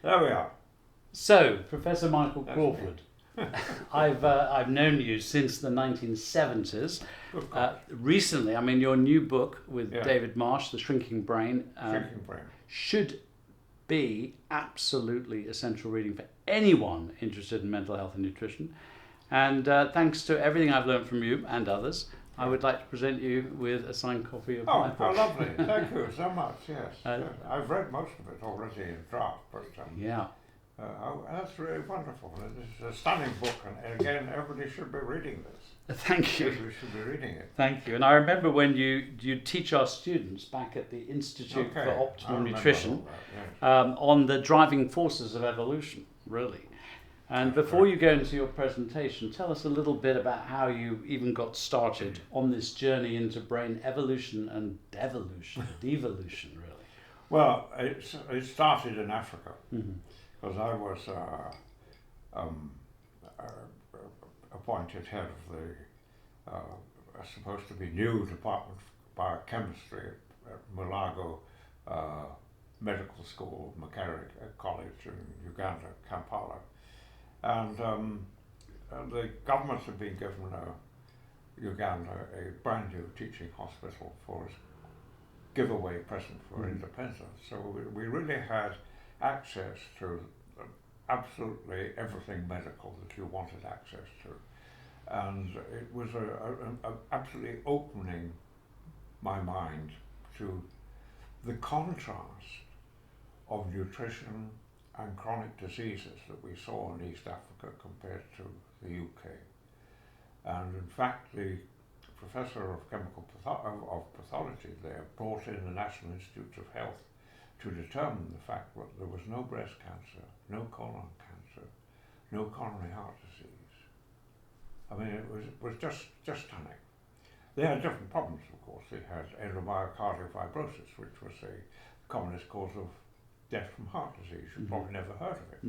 There we are. So, Professor Michael That's Crawford, I've known you since the 1970s. Good God. Recently, I mean, your new book with Yeah. David Marsh, The Shrinking Brain, Shrinking brain. should be absolutely essential reading for anyone interested in mental health and nutrition. And thanks to everything I've learned from you and others, I would like to present you with a signed copy of my Oh, book. how lovely. Thank you so much. Yes. Uh, Yes. I've read most of it already in draft, but Yeah. that's really wonderful. This is a stunning book, and again, everybody should be reading this. Thank you. Everybody should be reading it. Thank you. And I remember when you teach our students back at the Institute Okay. for I Optimal remember Nutrition all that, yes. on the driving forces of evolution, really. And before you go into your presentation, tell us a little bit about how you even got started on this journey into brain evolution and devolution, really. Well, it started in Africa, because I was appointed head of the supposed to be new department of biochemistry at Mulago Medical School, Makerere College in Uganda, Kampala. And the government had been given Uganda a brand new teaching hospital for its giveaway present for independence. So we really had access to absolutely everything medical that you wanted access to. And it was absolutely opening my mind to the contrast of nutrition and chronic diseases that we saw in East Africa compared to the UK. And in fact, the professor of pathology there brought in the National Institute of Health to determine the fact that there was no breast cancer, no colon cancer, no coronary heart disease. I mean, it was just stunning. They had different problems, of course. They had endomyocardial fibrosis, which was the commonest cause of death from heart disease. You've probably never heard of it.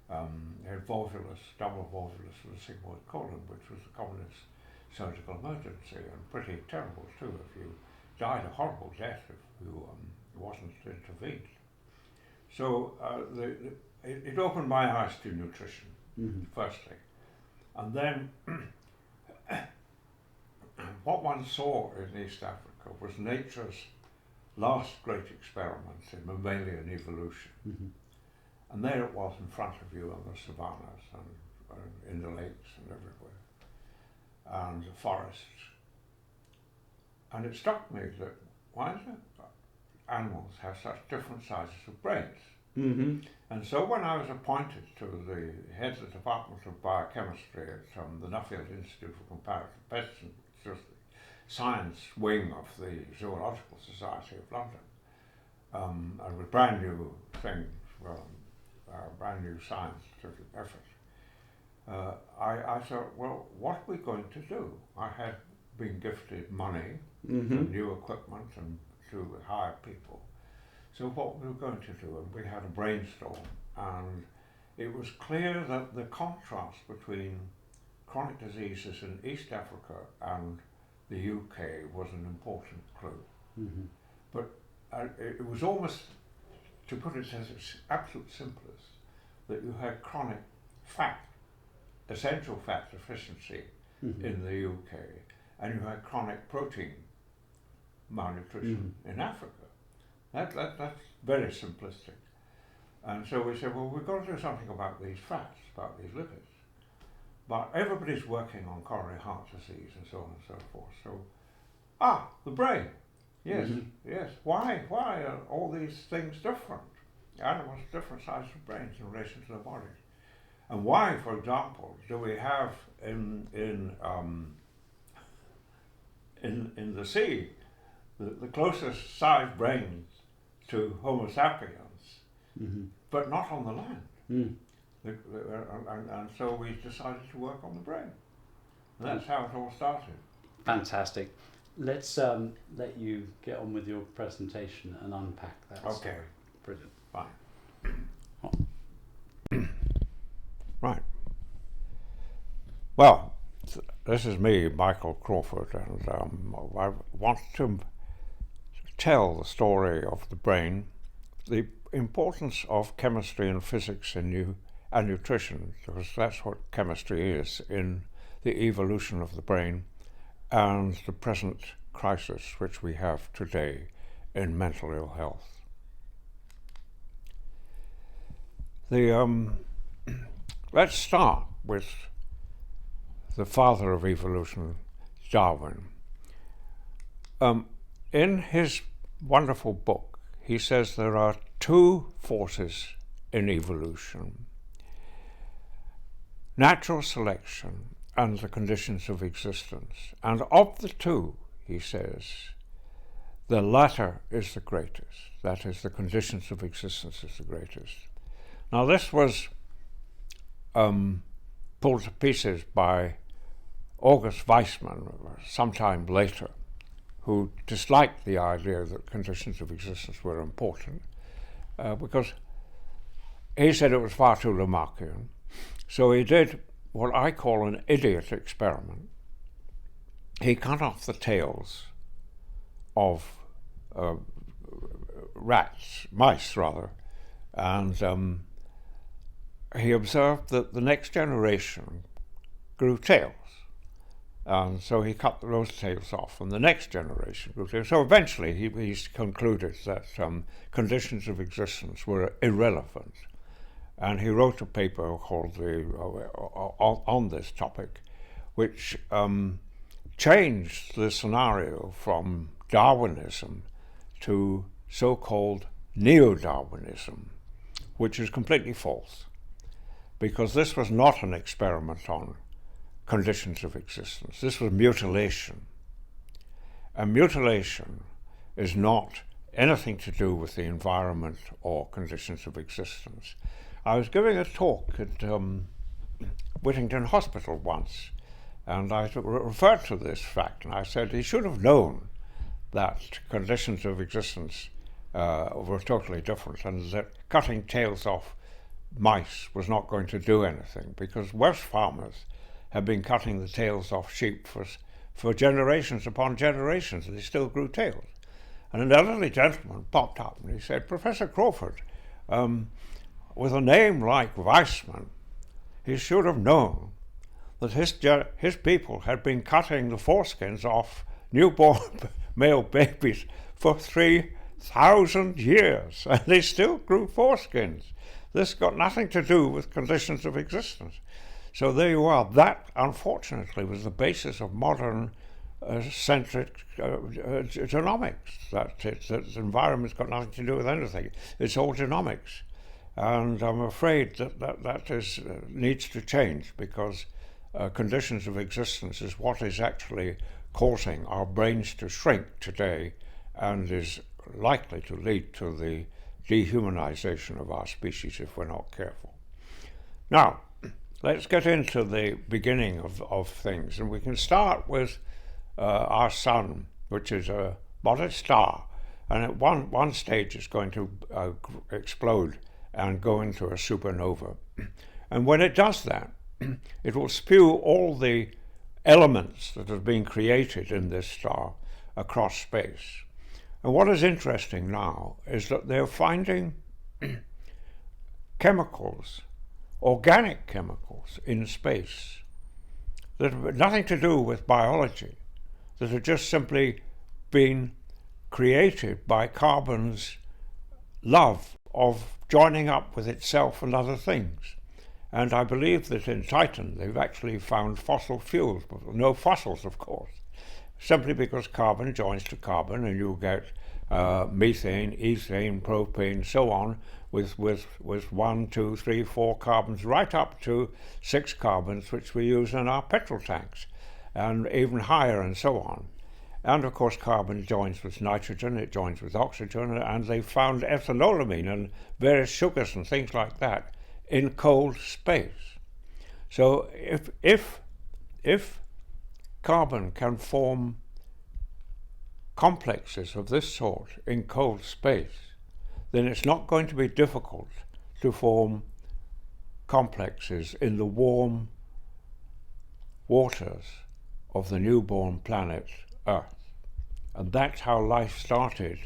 They had double volvulus with a sigmoid colon, which was the commonest surgical emergency, and pretty terrible too. If you died a horrible death if you wasn't intervened. So it opened my eyes to nutrition, firstly. And then what one saw in East Africa was nature's last great experiment in mammalian evolution. And there it was in front of you on the savannas and in the lakes and everywhere, and the forests. And it struck me that why do animals have such different sizes of brains? And so when I was appointed to the head of the Department of Biochemistry at the Nuffield Institute for Comparative Medicine, which was the science wing of the Zoological Society of London, and with brand new things, brand new scientific effort, I thought, well, what are we going to do? I had been gifted money and new equipment and to hire people. So what we were going to do, and we had a brainstorm, and it was clear that the contrast between chronic diseases in East Africa and the UK was an important clue. But it was almost, to put it as its absolute simplest, that you had chronic fat, essential fat deficiency in the UK, and you had chronic protein malnutrition in Africa. That's very simplistic. And so we said, well, we've got to do something about these fats, about these lipids. But everybody's working on coronary heart disease and so on and so forth. So, the brain. Yes, yes. Why are all these things different? Animals have different sizes of brains in relation to their bodies. And why, for example, do we have in the sea the closest sized brains to Homo sapiens, but not on the land? And so we decided to work on the brain. And that's how it all started. Fantastic. Let's let you get on with your presentation and unpack that. Okay. Brilliant. Fine. Right. Well, this is me, Michael Crawford, and I want to tell the story of the brain, the importance of chemistry and physics and nutrition, because that's what chemistry is in the evolution of the brain and the present crisis which we have today in mental ill health. Let's start with the father of evolution, Darwin. In his wonderful book, he says there are two forces in evolution: natural selection and the conditions of existence. And of the two, he says, the latter is the greatest. That is, the conditions of existence is the greatest. Now, this was pulled to pieces by August Weismann sometime later, who disliked the idea that conditions of existence were important because he said it was far too Lamarckian. So he did what I call an idiot experiment. He cut off the tails of mice, and he observed that the next generation grew tails. And so he cut those tails off, and the next generation grew tails. So eventually he concluded that conditions of existence were irrelevant. And he wrote a paper called on this topic, which changed the scenario from Darwinism to so-called neo-Darwinism, which is completely false, because this was not an experiment on conditions of existence. This was mutilation. And mutilation is not anything to do with the environment or conditions of existence. I was giving a talk at Whittington Hospital once, and I referred to this fact, and I said he should have known that conditions of existence were totally different, and that cutting tails off mice was not going to do anything, because Welsh farmers have been cutting the tails off sheep for generations upon generations, and they still grew tails. And an elderly gentleman popped up and he said, "Professor Crawford, with a name like Weismann, he should have known that his people had been cutting the foreskins off newborn male babies for 3,000 years, and they still grew foreskins. This got nothing to do with conditions of existence." So there you are. That, unfortunately, was the basis of modern centric genomics. That the environment's got nothing to do with anything. It's all genomics. And I'm afraid that needs to change, because conditions of existence is what is actually causing our brains to shrink today, and is likely to lead to the dehumanization of our species if we're not careful. Now, let's get into the beginning of things, and we can start with our sun, which is a modest star, and at one stage it's going to explode and go into a supernova. And when it does that, it will spew all the elements that have been created in this star across space. And what is interesting now is that they're finding chemicals, organic chemicals in space that have nothing to do with biology, that have just simply been created by carbon's love of joining up with itself and other things. And I believe that in Titan they've actually found fossil fuels, but no fossils, of course, simply because carbon joins to carbon, and you get methane, ethane, propane, so on, with 1, 2, 3, 4 carbons, right up to 6 carbons, which we use in our petrol tanks, and even higher, and so on. And of course carbon joins with nitrogen, it joins with oxygen, and they found ethanolamine and various sugars and things like that in cold space. So if carbon can form complexes of this sort in cold space, then it's not going to be difficult to form complexes in the warm waters of the newborn planet Earth. And that's how life started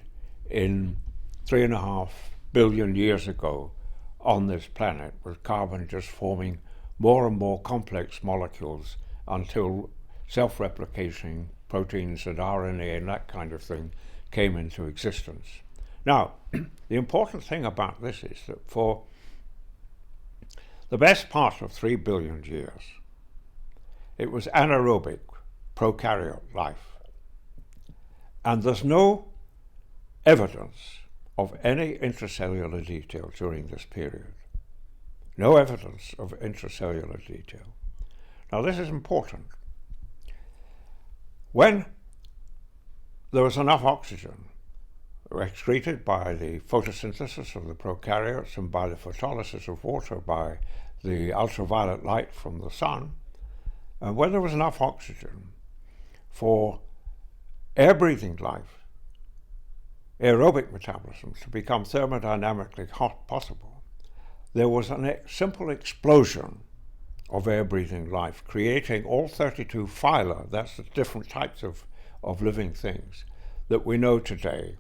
in 3.5 billion years ago on this planet, with carbon just forming more and more complex molecules until self-replicating proteins and RNA and that kind of thing came into existence. Now, the important thing about this is that for the best part of 3 billion years, it was anaerobic prokaryote life. And there's no evidence of any intracellular detail during this period. No evidence of intracellular detail. Now, this is important. When there was enough oxygen excreted by the photosynthesis of the prokaryotes and by the photolysis of water by the ultraviolet light from the sun, and when there was enough oxygen for air-breathing life, aerobic metabolism, to become thermodynamically possible, there was a simple explosion of air-breathing life, creating all 32 phyla, that's the different types of living things, that we know today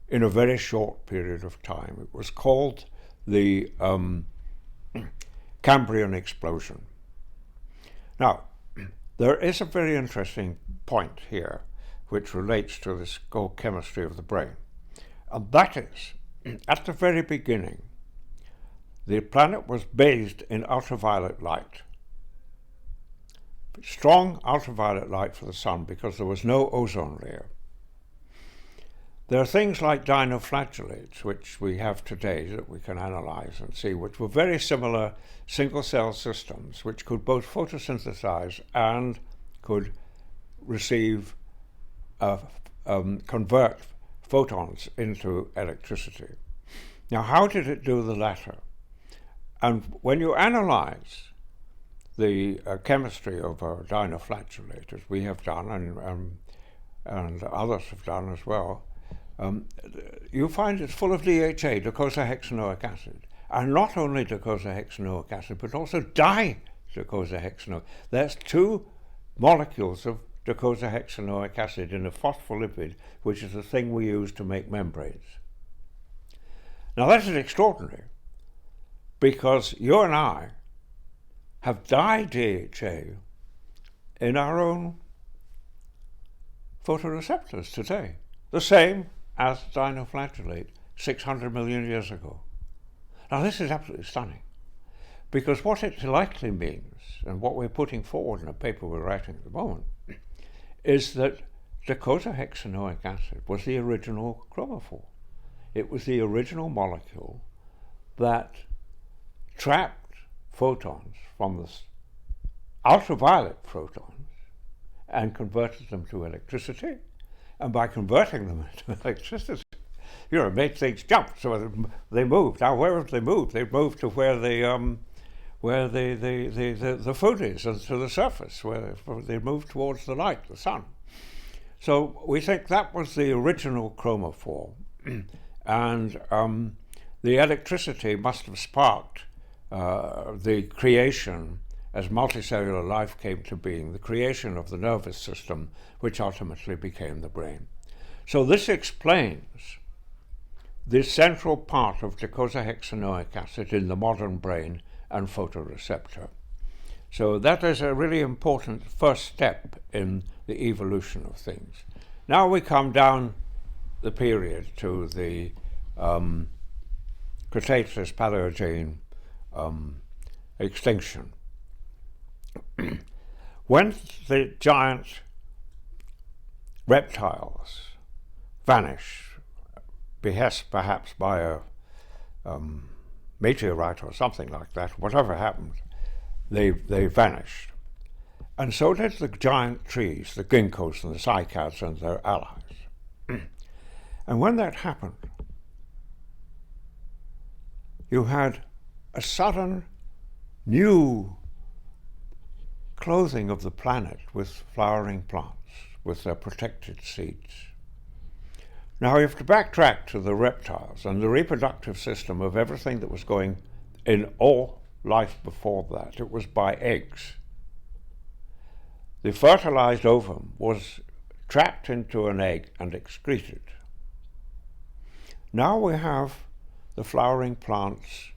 in a very short period of time. It was called the Cambrian explosion. Now, there is a very interesting point here which relates to this whole chemistry of the brain. And that is, at the very beginning, the planet was bathed in ultraviolet light. Strong ultraviolet light for the sun because there was no ozone layer. There are things like dinoflagellates, which we have today that we can analyze and see, which were very similar single-cell systems, which could both photosynthesize and could receive, convert photons into electricity. Now, how did it do the latter? And when you analyze the chemistry of a dinoflagellate, as we have done and others have done as well, you find it's full of DHA, docosahexaenoic acid. And not only docosahexaenoic acid, but also di-docosahexaenoic. That's 2 molecules of docosahexaenoic acid in a phospholipid, which is the thing we use to make membranes. Now that is extraordinary, because you and I have di-DHA in our own photoreceptors today, the same as dinoflagellate 600 million years ago. Now this is absolutely stunning, because what it likely means, and what we're putting forward in a paper we're writing at the moment, is that docosahexaenoic acid was the original chromophore. It was the original molecule that trapped photons from the ultraviolet photons and converted them to electricity. And by converting them into electricity, it made things jump. So they moved. Now, where have they moved? They've moved to where the food is, and to the surface, where they moved towards the light, the sun. So we think that was the original chromophore, and the electricity must have sparked the creation, as multicellular life came to being, the creation of the nervous system, which ultimately became the brain. So this explains the central part of docosahexaenoic acid in the modern brain and photoreceptor. So that is a really important first step in the evolution of things. Now we come down the period to the Cretaceous-Paleogene extinction. When the giant reptiles vanish, behest perhaps by a meteorite or something like that, whatever happened, they vanished. And so did the giant trees, the ginkgos and the cycads and their allies. And when that happened, you had a sudden new clothing of the planet with flowering plants, with their protected seeds. Now you have to backtrack to the reptiles and the reproductive system of everything that was going in all life before that. It was by eggs. The fertilized ovum was trapped into an egg and excreted. Now we have the flowering plants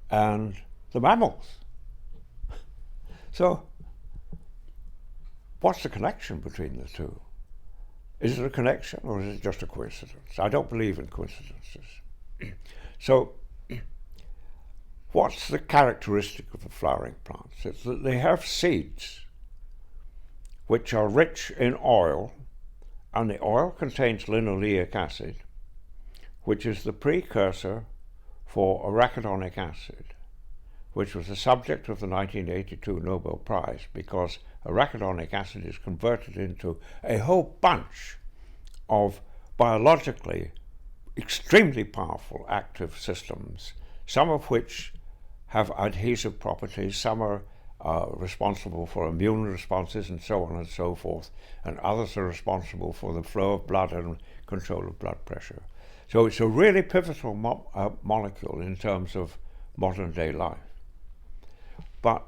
and the mammals. So, what's the connection between the two? Is it a connection or is it just a coincidence? I don't believe in coincidences. So, what's the characteristic of the flowering plants? It's that they have seeds which are rich in oil, and the oil contains linoleic acid, which is the precursor for arachidonic acid, which was the subject of the 1982 Nobel Prize, because arachidonic acid is converted into a whole bunch of biologically extremely powerful active systems, some of which have adhesive properties, some are responsible for immune responses and so on and so forth, and others are responsible for the flow of blood and control of blood pressure. So it's a really pivotal molecule in terms of modern day life. But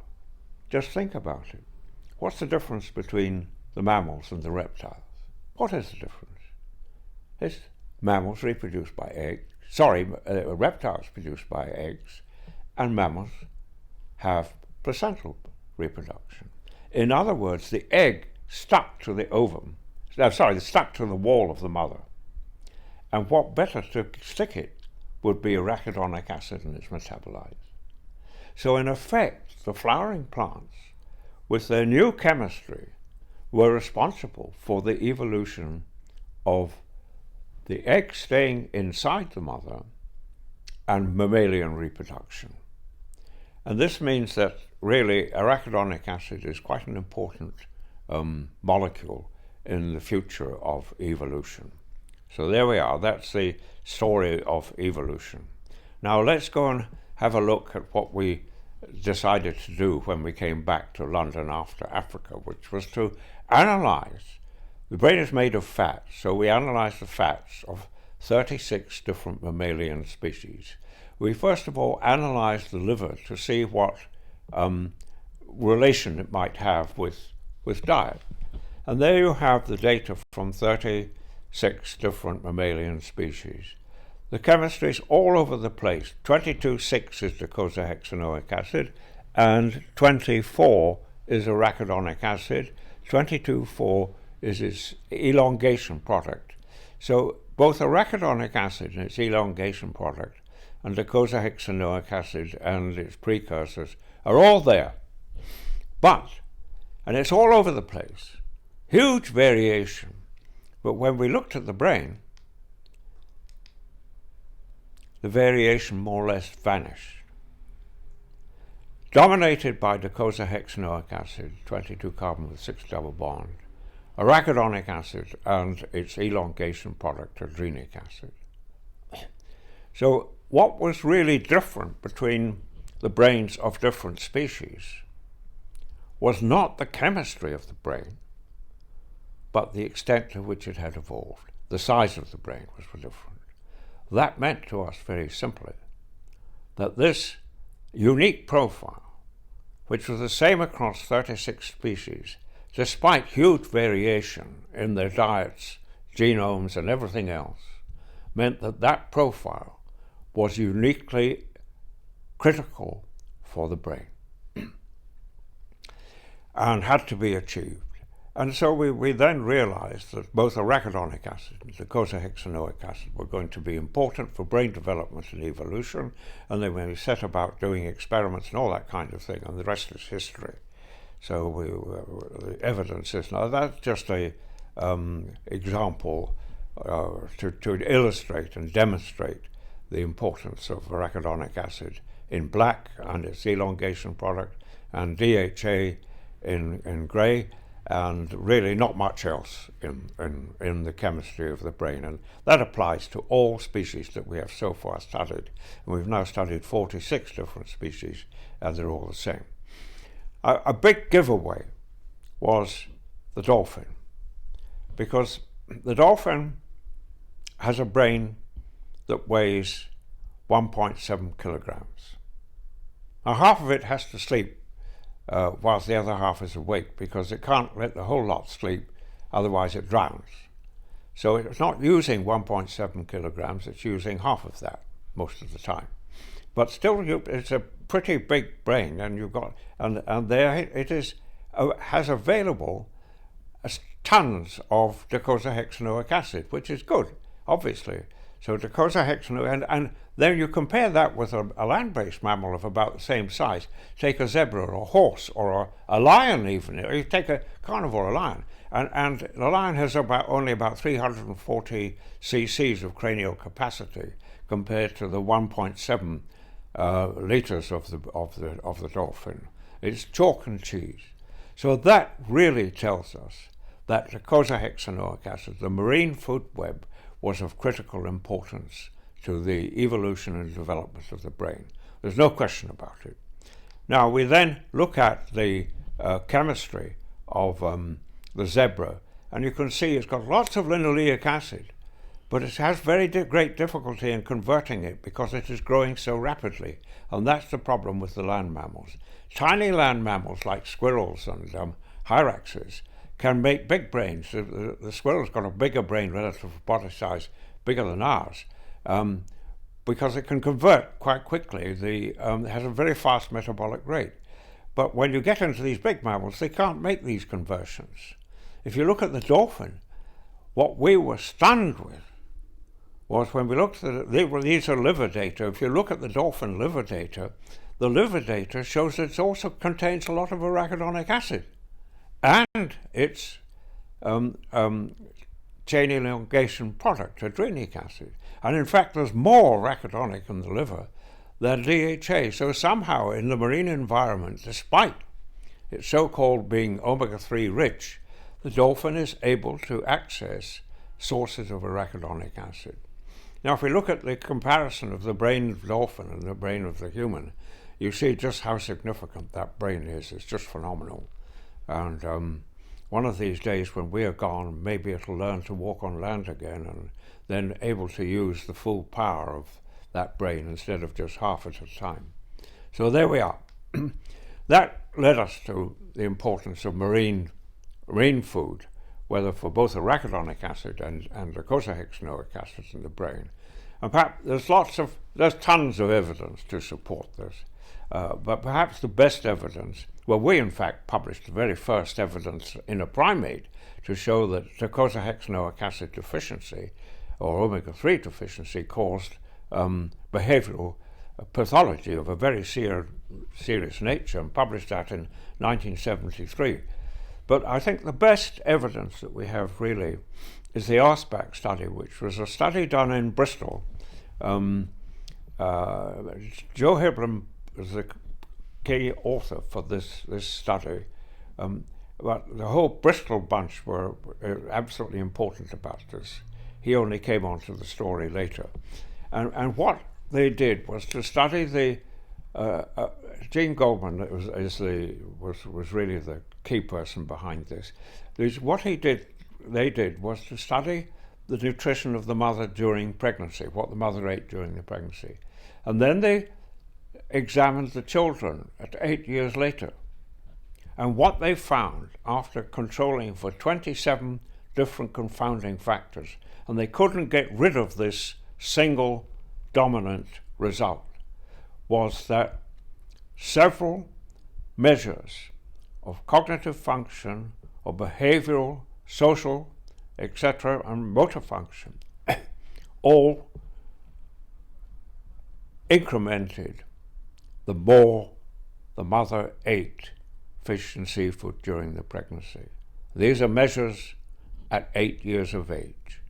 just think about it. What's the difference between the mammals and the reptiles? What is the difference? It's mammals reproduce by eggs. Reptiles produce by eggs, and mammals have placental reproduction. In other words, the egg stuck to the ovum. Stuck to the wall of the mother. And what better to stick it would be arachidonic acid and its metabolites. So in effect, the flowering plants, with their new chemistry, were responsible for the evolution of the egg staying inside the mother and mammalian reproduction. And this means that really arachidonic acid is quite an important molecule in the future of evolution. So there we are, that's the story of evolution. Now let's go and have a look at what we decided to do when we came back to London after Africa, which was to analyze. The brain is made of fat, so we analyzed the fats of 36 different mammalian species. We first of all analyzed the liver to see what relation it might have with diet. And there you have the data from 36 different mammalian species. The chemistry is all over the place. 22,6 is docosahexaenoic acid, and 24 is arachidonic acid. 22,4 is its elongation product. So both arachidonic acid and its elongation product and docosahexaenoic acid and its precursors are all there. But, and it's all over the place, huge variation. But when we looked at the brain, the variation more or less vanished. Dominated by docosahexaenoic acid, 22 carbon with 6 double bond, arachidonic acid and its elongation product, adrenic acid. So what was really different between the brains of different species was not the chemistry of the brain, but the extent to which it had evolved. The size of the brain was different. That meant to us very simply that this unique profile, which was the same across 36 species, despite huge variation in their diets, genomes, and everything else, meant that that profile was uniquely critical for the brain and had to be achieved. And so we then realized that both arachidonic acid and docosahexaenoic acid were going to be important for brain development and evolution, and then we set about doing experiments and all that kind of thing, and the rest is history. So the evidence is now that's just a example to illustrate and demonstrate the importance of arachidonic acid in black and its elongation product, and DHA in grey, and really not much else in the chemistry of the brain. And that applies to all species that we have so far studied. And we've now studied 46 different species, and they're all the same. A big giveaway was the dolphin, because the dolphin has a brain that weighs 1.7 kilograms. Now half of it has to sleep whilst the other half is awake, because it can't let the whole lot sleep, otherwise it drowns. So it's not using 1.7 kilograms, it's using half of that. most of the time. But still, it's a pretty big brain, and you've got, and there it is, has available tons of docosahexaenoic acid, which is good, obviously. So docosahexaenoic, and then you compare that with a land-based mammal of about the same size. Take a zebra or a horse or a lion even. You take a carnivore, a lion, and the lion has only about 340 cc's of cranial capacity compared to the 1.7 liters of the dolphin. It's chalk and cheese. So that really tells us that docosahexaenoic acid, the marine food web, was of critical importance to the evolution and development of the brain. There's no question about it. Now we then look at the chemistry of the zebra, and you can see it's got lots of linoleic acid, but it has very great difficulty in converting it because it is growing so rapidly, and that's the problem with the land mammals. Tiny land mammals like squirrels and hyraxes can make big brains. The squirrel's got a bigger brain relative to body size, bigger than ours, because it can convert quite quickly. It has a very fast metabolic rate. But when you get into these big mammals, they can't make these conversions. If you look at the dolphin, what we were stunned with was when we looked at these are liver data. If you look at the dolphin liver data, the liver data shows that it also contains a lot of arachidonic acid. And its chain elongation product, adrenic acid. And in fact, there's more arachidonic in the liver than DHA. So somehow in the marine environment, despite its so-called being omega-3 rich, the dolphin is able to access sources of arachidonic acid. Now, if we look at the comparison of the brain of the dolphin and the brain of the human, you see just how significant that brain is. It's just phenomenal. And one of these days when we are gone, maybe it'll learn to walk on land again and then able to use the full power of that brain instead of just half at a time. So there we are. That led us to the importance of marine food, whether for both arachidonic acid and docosahexaenoic acid in the brain. And perhaps there's tons of evidence to support this. But perhaps the best evidence, well, we in fact published the very first evidence in a primate to show that docosahexaenoic acid deficiency or omega-3 deficiency caused behavioral pathology of a very serious nature, and published that in 1973. But I think the best evidence that we have really is the ARSPAC study, which was a study done in Bristol. Joe Hibblam was the key author for this study, but the whole Bristol bunch were absolutely important about this. He only came onto the story later, and what they did was to study the Gene Goldman was really the key person behind this. What they did was to study the nutrition of the mother during pregnancy, what the mother ate during the pregnancy, and then they examined the children at 8 years later. And what they found after controlling for 27 different confounding factors, and they couldn't get rid of this single dominant result, was that several measures of cognitive function, of behavioral, social, etc., and motor function all incremented the more the mother ate fish and seafood during the pregnancy. These are measures at 8 years of age.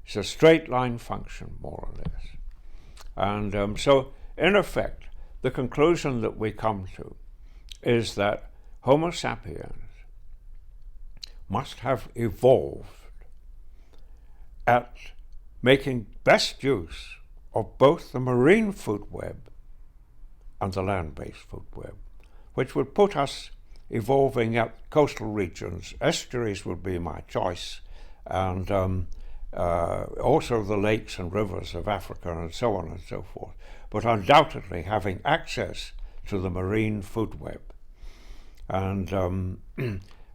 It's a straight line function, more or less. And so, in effect, the conclusion that we come to is that Homo sapiens must have evolved at making best use of both the marine food web and the land-based food web, which would put us evolving at coastal regions. Estuaries would be my choice, and also the lakes and rivers of Africa and so on and so forth, but undoubtedly having access to the marine food web. And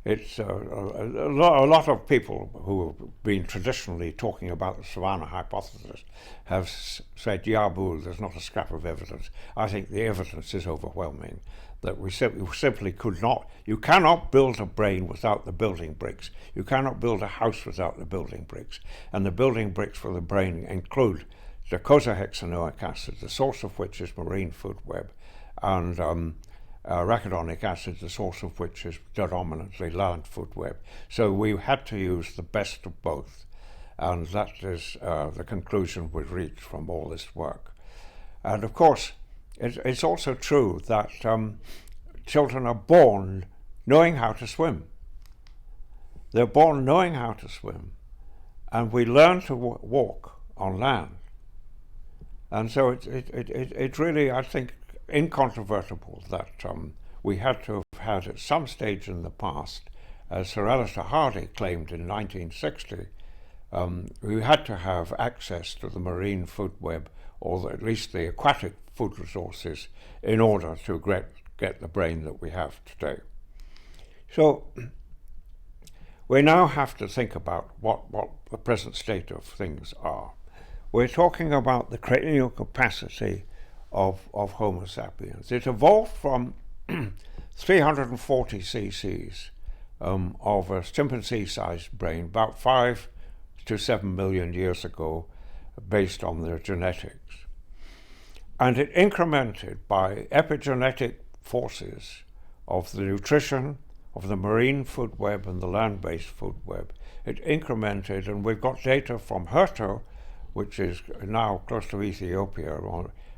it's a lot of people who have been traditionally talking about the Savannah hypothesis have said, yeah, boo, there's not a scrap of evidence. I think the evidence is overwhelming, that we simply could not, you cannot build a brain without the building bricks. You cannot build a house without the building bricks. And the building bricks for the brain include docosahexaenoic acid, the source of which is marine food web, and arachidonic acid, the source of which is predominantly land food web. So we had to use the best of both. And that is the conclusion we reached from all this work. And of course, it's also true that children are born knowing how to swim. They're born knowing how to swim, and we learn to walk on land. And so it's really, I think, incontrovertible that we had to have had at some stage in the past, as Sir Alistair Hardy claimed in 1960, we had to have access to the marine food web, or at least the aquatic food resources, in order to get the brain that we have today. So we now have to think about what the present state of things are. We're talking about the cranial capacity of Homo sapiens. It evolved from 340 cc's of a chimpanzee-sized brain about 5 to 7 million years ago, based on their genetics. And it incremented by epigenetic forces of the nutrition of the marine food web and the land-based food web. It incremented, and we've got data from Herto, which is now close to Ethiopia,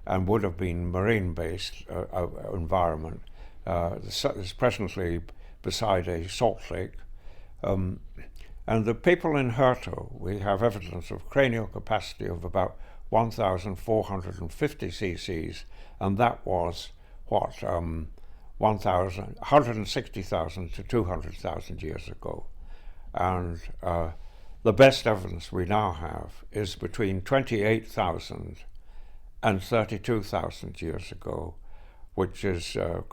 and would have been marine-based environment. It's presently beside a salt lake. And the people in Herto, we have evidence of cranial capacity of about 1,450 cc's, and that was what, 160,000 to 200,000 years ago. And the best evidence we now have is between 28,000 and 32,000 years ago, which is the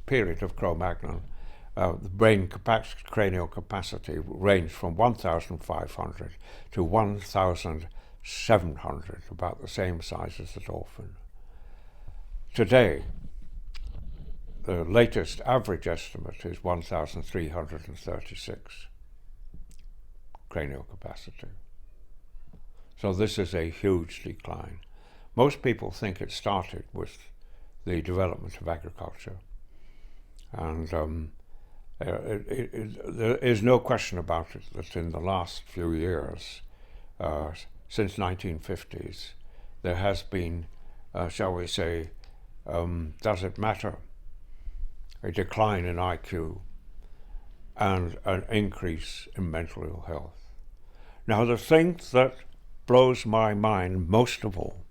period of Cro-Magnon. The brain cranial capacity ranged from 1,500 to 1,700, about the same size as the dolphin. Today, the latest average estimate is 1,336 cranial capacity. So this is a huge decline. Most people think it started with the development of agriculture. And there is no question about it that in the last few years, since 1950s, there has been, shall we say, does it matter, a decline in IQ and an increase in mental ill health. Now, the thing that blows my mind most of all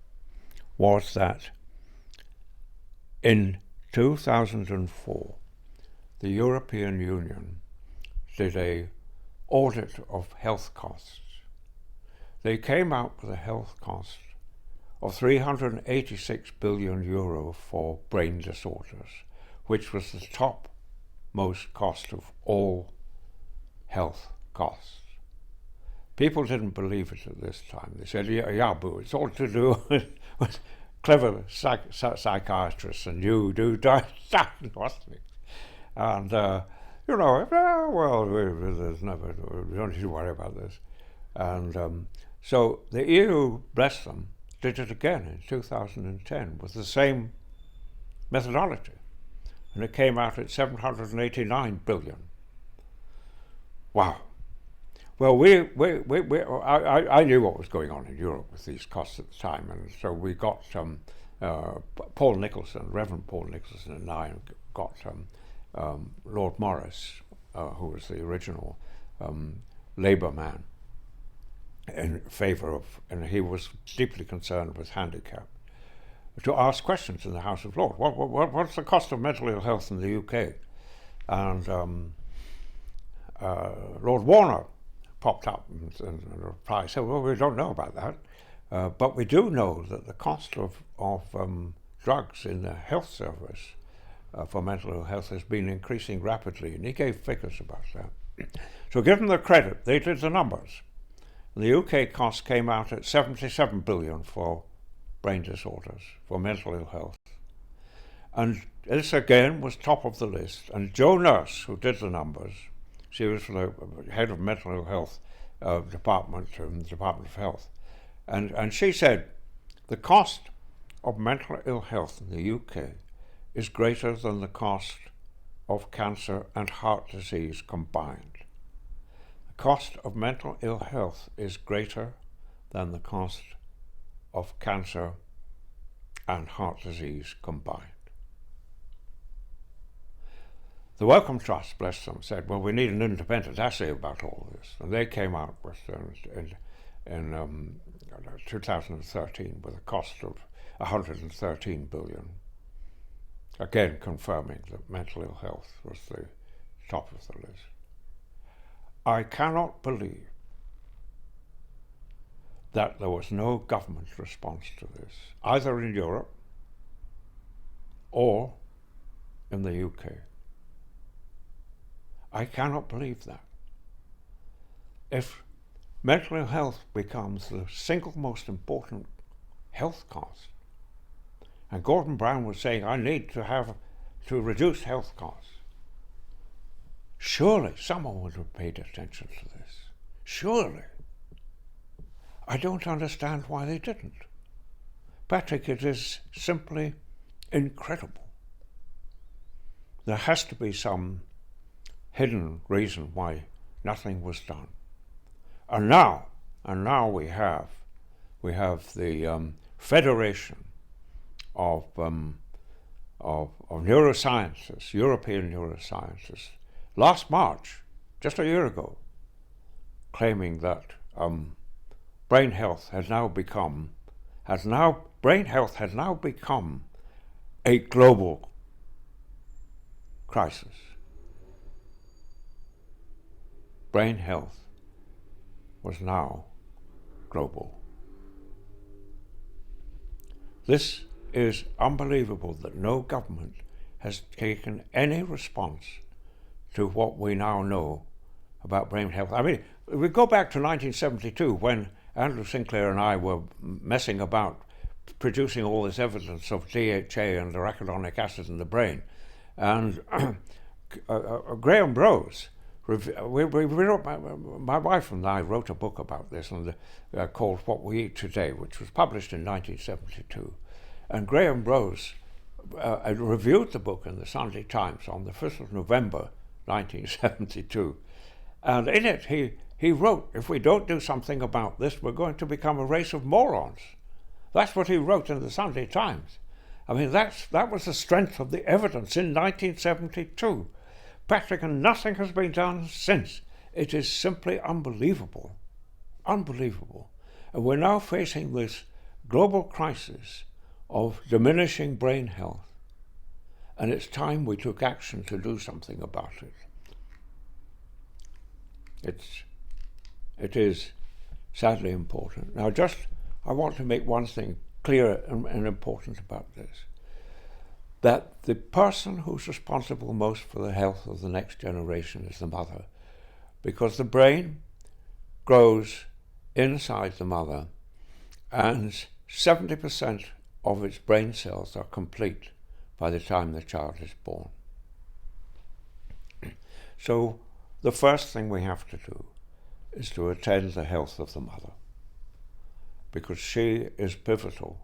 was that in 2004, the European Union did an audit of health costs. They came out with a health cost of 386 billion euro for brain disorders, which was the top most cost of all health costs. People didn't believe it at this time. They said, yeah, boo, it's all to do with clever psychiatrists and you do diagnostics. And, well, there's never, we don't need to worry about this. And so the EU, bless them, did it again in 2010 with the same methodology. And it came out at 789 billion. Wow. Well, I knew what was going on in Europe with these costs at the time, and so we got Paul Nicholson, Reverend Paul Nicholson, and I got Lord Morris, who was the original Labour man, in favour of, and he was deeply concerned with handicap, to ask questions in the House of Lords. What's the cost of mental ill health in the UK? And Lord Warner popped up and replied, said, well, we don't know about that, but we do know that the cost of drugs in the health service for mental ill health has been increasing rapidly, and he gave figures about that. So give them the credit, they did the numbers. The UK cost came out at 77 billion for brain disorders, for mental ill health. And this again was top of the list. And Jo Nurse, who did the numbers, she was the head of mental ill health department in the Department of Health. And she said, the cost of mental ill health in the UK is greater than the cost of cancer and heart disease combined. The cost of mental ill health is greater than the cost of cancer and heart disease combined. The Wellcome Trust, bless them, said, well, we need an independent assay about all this. And they came out with, in 2013 with a cost of 113 billion. Again, confirming that mental ill health was the top of the list. I cannot believe that there was no government response to this, either in Europe or in the UK. I cannot believe that. If mental ill health becomes the single most important health cost, and Gordon Brown was saying, I need to reduce health costs, surely someone would have paid attention to this. Surely. I don't understand why they didn't. Patrick, it is simply incredible. There has to be some hidden reason why nothing was done. And now we have the Federation of neuroscientists, European neuroscientists, last March, just a year ago, claiming that brain health has now become a global crisis. Brain health was now global. This is unbelievable that no government has taken any response to what we now know about brain health. I mean, we go back to 1972 when Andrew Sinclair and I were messing about producing all this evidence of DHA and arachidonic acid in the brain. And Graham Rose, we wrote, my wife and I wrote a book about this called What We Eat Today, which was published in 1972. And Graham Rose reviewed the book in the Sunday Times on the 5th of November 1972. And in it he wrote, if we don't do something about this, we're going to become a race of morons. That's what he wrote in the Sunday Times. I mean, that was the strength of the evidence in 1972. Patrick, and nothing has been done since. It is simply unbelievable. Unbelievable. And we're now facing this global crisis of diminishing brain health. And it's time we took action to do something about it. It is sadly important. Now, I want to make one thing clear and important about this. That the person who's responsible most for the health of the next generation is the mother, because the brain grows inside the mother and 70% of its brain cells are complete by the time the child is born. So the first thing we have to do is to attend the health of the mother, because she is pivotal.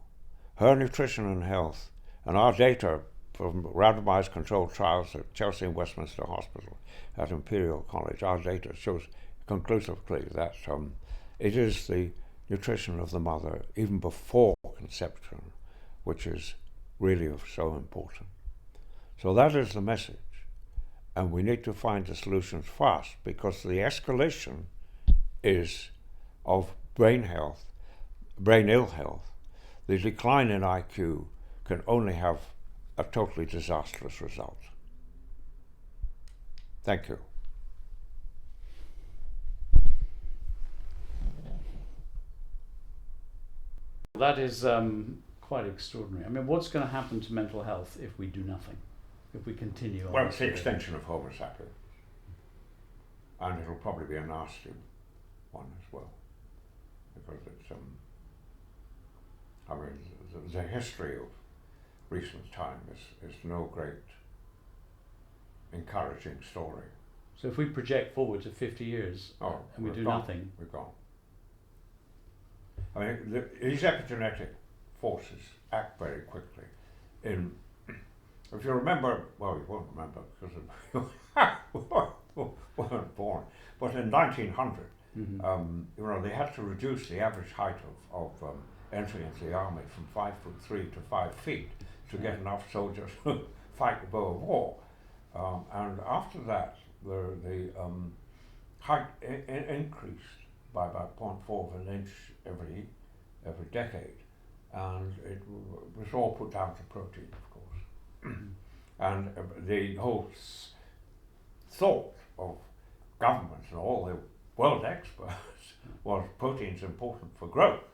Her nutrition and health, and our data from randomized controlled trials at Chelsea and Westminster Hospital, at Imperial College, our data shows conclusively that it is the nutrition of the mother, even before conception, which is really so important. So that is the message. And we need to find the solutions fast, because the escalation is of brain ill health. The decline in IQ can only have a totally disastrous result. Thank you. That is quite extraordinary. I mean, what's going to happen to mental health if we do nothing? if we continue on. Well, it's the extension of Homo sapiens. And it'll probably be a nasty one as well. Because it's, I mean, the history of recent time is no great encouraging story. So if we project forward to 50 years and we do nothing, we're gone. I mean, these epigenetic forces act very quickly. If you remember, well, you won't remember because you weren't born, but in 1900, they had to reduce the average height of entry into the army from 5'3" to 5 feet to get enough soldiers to fight the Boer War. And after that, the height increased by about 0.4 of an inch every decade, and it was all put down to protein, of course. And the whole thought of governments and all the world experts was protein's important for growth.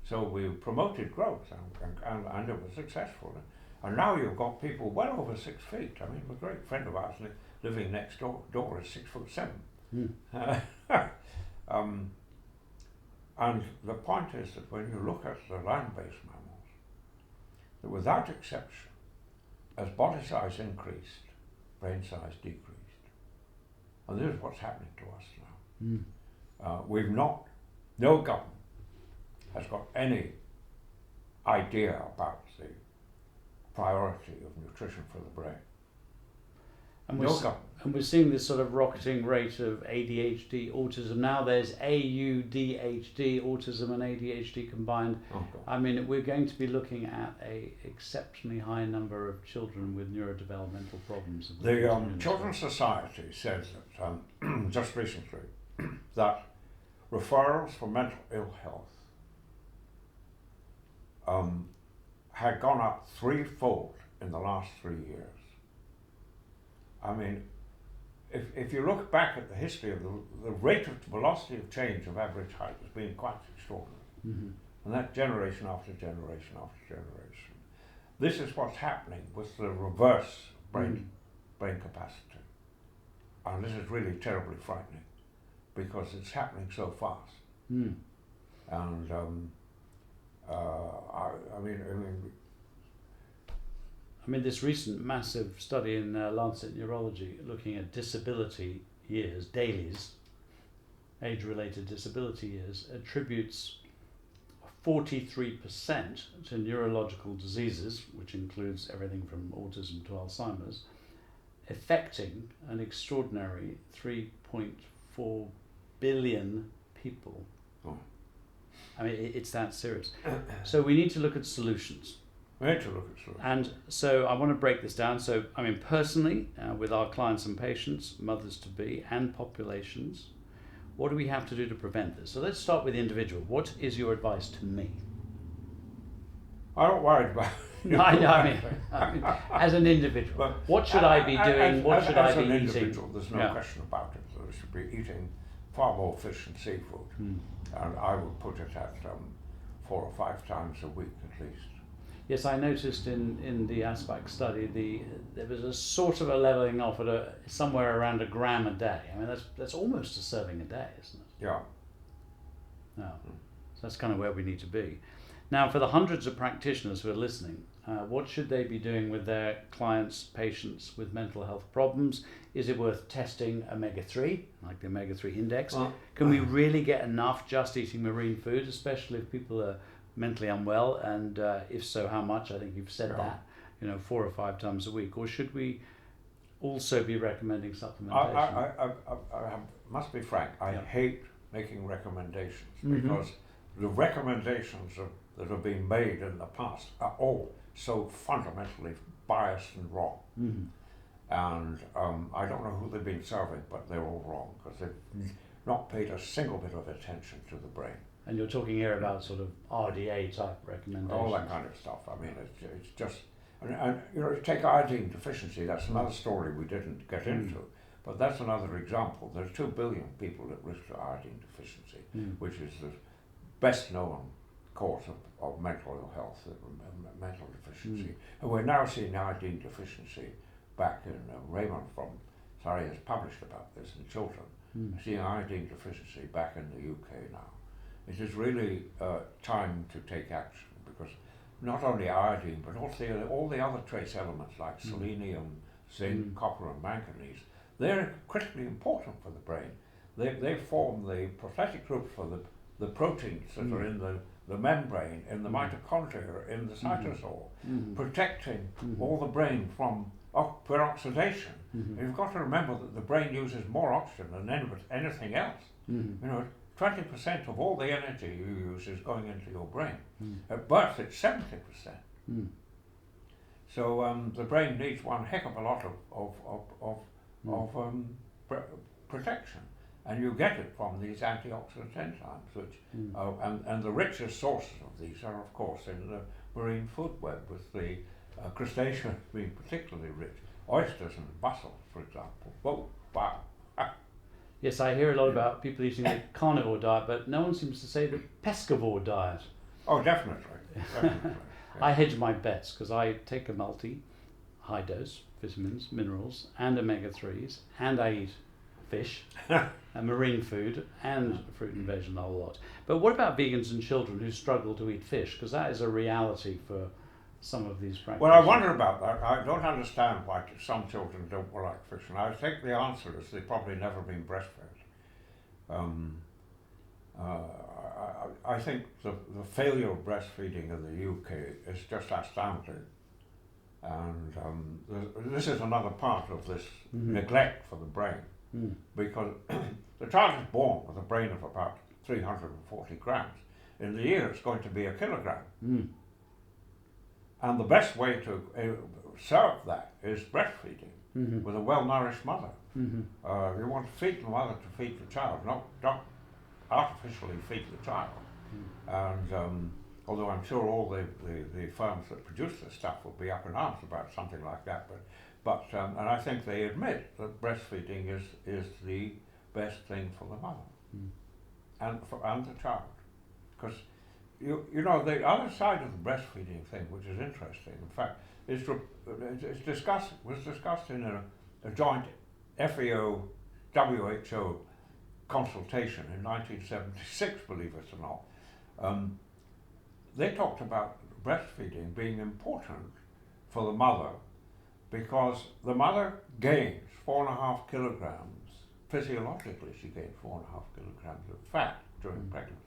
So we promoted growth, and it was successful. And now you've got people well over 6 feet. I mean, a great friend of ours living next door is 6'7". And the point is that when you look at the land-based mammals, that without exception, as body size increased, brain size decreased. And this is what's happening to us now. No government has got any idea about the priority of nutrition for the brain. And we're seeing this sort of rocketing rate of ADHD, autism. Now there's AUDHD, autism and ADHD combined. I mean, we're going to be looking at a exceptionally high number of children with neurodevelopmental problems. The Children's Society says that just recently that referrals for mental ill health had gone up threefold in the last 3 years. I mean, if you look back at the history of the rate of velocity of change of average height has been quite extraordinary. And that generation after generation after generation. This is what's happening with the reverse brain capacity. And this is really terribly frightening because it's happening so fast. And I mean, this recent massive study in Lancet Neurology looking at disability years, DALYs, age-related disability years, attributes 43% to neurological diseases, which includes everything from autism to Alzheimer's, affecting an extraordinary 3.4 billion people. I mean, it's that serious. So we need to look at solutions. And so I want to break this down. So, I mean, personally, with our clients and patients, mothers-to-be and populations, what do we have to do to prevent this? So let's start with the individual. What is your advice to me? I'm not worried about it. No, I mean, as an individual, but what should I be doing? What should I be eating? As an individual, there's no question about it. I should be eating far more fish and seafood. And I would put it at 4 or 5 times a week at least. Yes, I noticed in the ASPAC study there was a sort of a leveling off at somewhere around a gram a day. I mean, that's almost a serving a day, isn't it? Yeah. No. So that's kind of where we need to be. Now, for the hundreds of practitioners who are listening, what should they be doing with their clients, patients with mental health problems? Is it worth testing omega-3, like the omega-3 index? Can we really get enough just eating marine foods, especially if people are mentally unwell, and if so, how much? I think you've said that, 4 or 5 times a week. Or should we also be recommending supplementation? I must be frank, I hate making recommendations because the recommendations that have been made in the past are all so fundamentally biased and wrong. And I don't know who they've been serving, but they're all wrong because they've not paid a single bit of attention to the brain. And you're talking here about sort of RDA type recommendations. All that kind of stuff. I mean, it's just, and take iodine deficiency, that's another story we didn't get into, but that's another example. There's 2 billion people at risk of iodine deficiency, which is the best known cause of mental ill health, mental deficiency. And we're now seeing iodine deficiency back in Raymond from Surrey has published about this in children, seeing iodine deficiency back in the UK now. It is really time to take action, because not only iodine but also all the other trace elements like selenium, zinc, copper and manganese, they're critically important for the brain. They form the prosthetic groups for the proteins that are in the membrane, in the mitochondria, in the cytosol, protecting all the brain from peroxidation. You've got to remember that the brain uses more oxygen than anything else. You know, 20% of all the energy you use is going into your brain. At birth, it's 70%. So the brain needs one heck of a lot of protection, and you get it from these antioxidant enzymes, which and the richest sources of these are, of course, in the marine food web, with the crustaceans being particularly rich. Oysters and mussels, for example. Whoa, wow. Yes, I hear a lot about people eating a carnivore diet, but no one seems to say the pescivore diet. Oh, definitely. Definitely. I hedge my bets because I take a multi, high dose, vitamins, minerals, and omega-3s, and I eat fish, and marine food, and fruit and veg and a whole lot. But what about vegans and children who struggle to eat fish? Because that is a reality for some of these practices. Well, I wonder about that. I don't understand why some children don't like fish, and I think the answer is they've probably never been breastfed. I think the failure of breastfeeding in the UK is just astounding, and this is another part of this neglect for the brain, because the child is born with a brain of about 340 grams. In the year, it's going to be a kilogram. And the best way to serve that is breastfeeding with a well-nourished mother. You want to feed the mother to feed the child, not artificially feed the child. And although I'm sure all the firms that produce this stuff will be up in arms about something like that, but and I think they admit that breastfeeding is the best thing for the mother and the child, because you know, the other side of the breastfeeding thing, which is interesting, in fact, was discussed in a joint FAO-WHO consultation in 1976, believe it or not. They talked about breastfeeding being important for the mother because the mother gains 4.5 kilograms, physiologically she gains 4.5 kilograms of fat during pregnancy.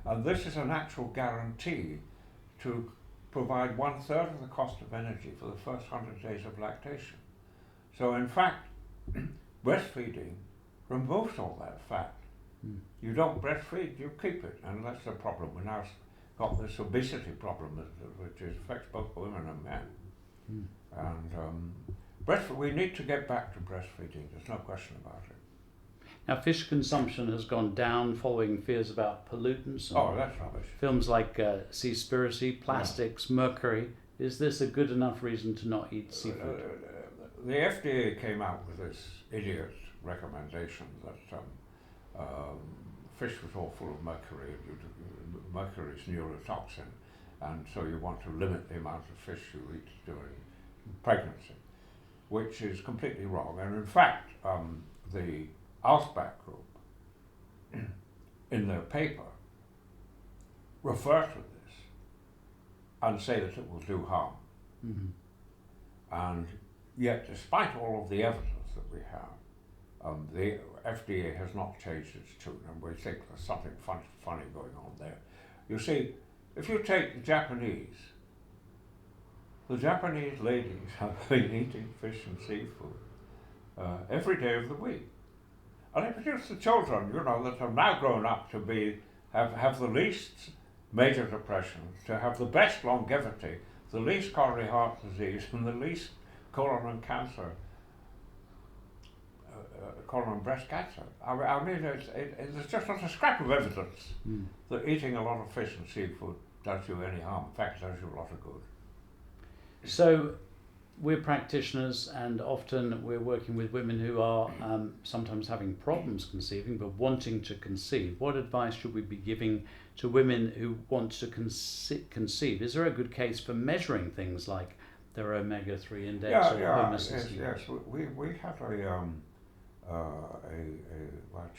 And this is an actual guarantee to provide 1/3 of the cost of energy for the first 100 days of lactation. So in fact, breastfeeding removes all that fat. You don't breastfeed, you keep it, and that's the problem. We've now got this obesity problem which affects both women and men. And we need to get back to breastfeeding, there's no question about it. Now, fish consumption has gone down following fears about pollutants. Oh, that's rubbish. Films like Seaspiracy, plastics, mercury. Is this a good enough reason to not eat seafood? The FDA came out with this idiot recommendation that fish was all full of mercury. Mercury is neurotoxin, and so you want to limit the amount of fish you eat during pregnancy, which is completely wrong. And in fact, the Ausbach group, in their paper, refer to this and say that it will do harm. And yet, despite all of the evidence that we have, the FDA has not changed its tune, and we think there's something funny going on there. You see, if you take the Japanese ladies have been eating fish and seafood every day of the week. And they produce the children, you know, that have now grown up to have the least major depression, to have the best longevity, the least coronary heart disease, and the least colon and cancer, colon and breast cancer. I mean, there's just not a scrap of evidence that eating a lot of fish and seafood does you any harm. In fact, it does you a lot of good. So, we're practitioners, and often we're working with women who are sometimes having problems conceiving but wanting to conceive. What advice should we be giving to women who want to conceive? Is there a good case for measuring things like their omega-3 index Yeah, or yeah, homocysteine? yes. We had a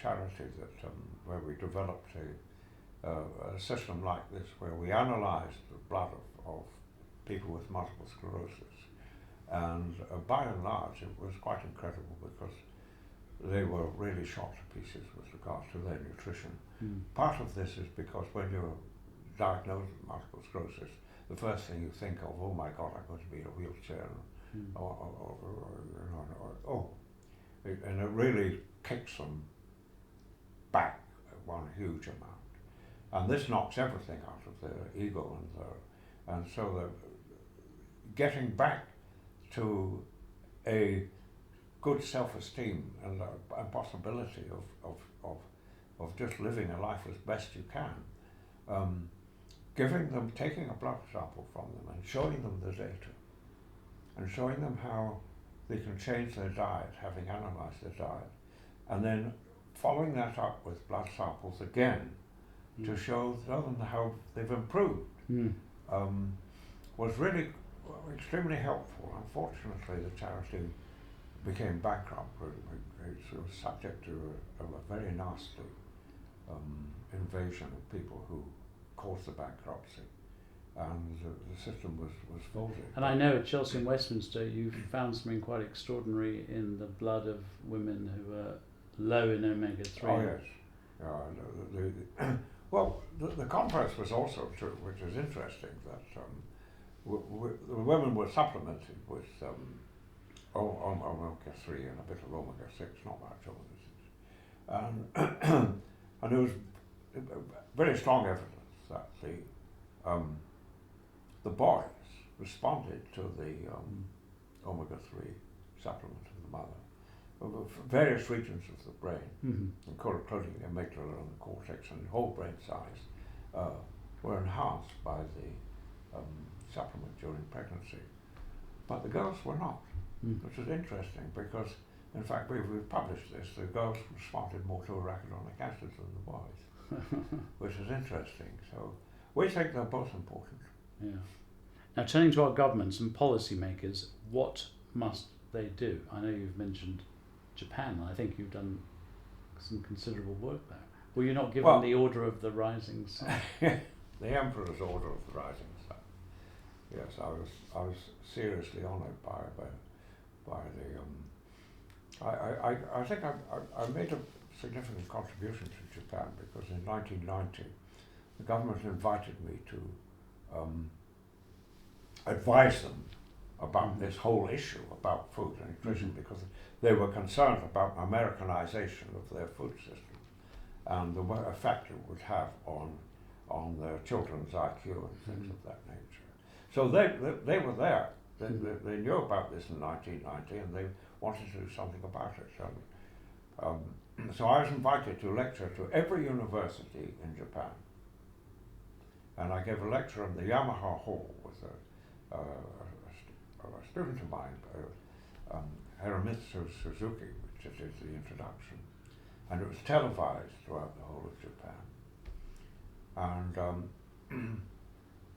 charity that where we developed a system like this where we analysed the blood of people with multiple sclerosis, and by and large it was quite incredible because they were really shot to pieces with regard to their nutrition. Part of this is because when you're diagnosed with multiple sclerosis, the first thing you think of, oh my God, I'm going to be in a wheelchair, and it really kicks them back one huge amount, and this knocks everything out of their ego and so they're getting back to a good self-esteem and a possibility of just living a life as best you can. Taking a blood sample from them and showing them the data and showing them how they can change their diet, having analysed their diet, and then following that up with blood samples again to show them how they've improved was really extremely helpful. Unfortunately, the charity became bankrupt. It was subject to a very nasty invasion of people who caused the bankruptcy, and the system was folded. And I know at Chelsea and Westminster you found something quite extraordinary in the blood of women who were low in omega-3. Oh yes. Well, the converse was also true, which is interesting, that the women were supplemented with omega-3 and a bit of omega-6, not much omega-6. And there was very strong evidence that the boys responded to the omega-3 supplement of the mother. Various regions of the brain, including the amygdala and the cortex and the whole brain size, were enhanced by the supplement during pregnancy. But the girls were not, which is interesting because, in fact, we've published this. The girls responded more to arachidonic acid than the boys, which is interesting. So we think they're both important. Yeah. Now, turning to our governments and policymakers, what must they do? I know you've mentioned Japan. I think you've done some considerable work there. Were you not given the Order of the Rising Sun? The Emperor's Order of the Rising Sun. Yes, I was seriously honoured by the. I think I made a significant contribution to Japan because in 1990 the government invited me to advise them about this whole issue about food and nutrition because they were concerned about Americanization of their food system and the effect it would have on their children's IQ and things of that nature. So they were there. They knew about this in 1990 and they wanted to do something about it. So I was invited to lecture to every university in Japan. And I gave a lecture in the Yamaha Hall with a student of mine, Hiromitsu Suzuki, which is the introduction. And it was televised throughout the whole of Japan. And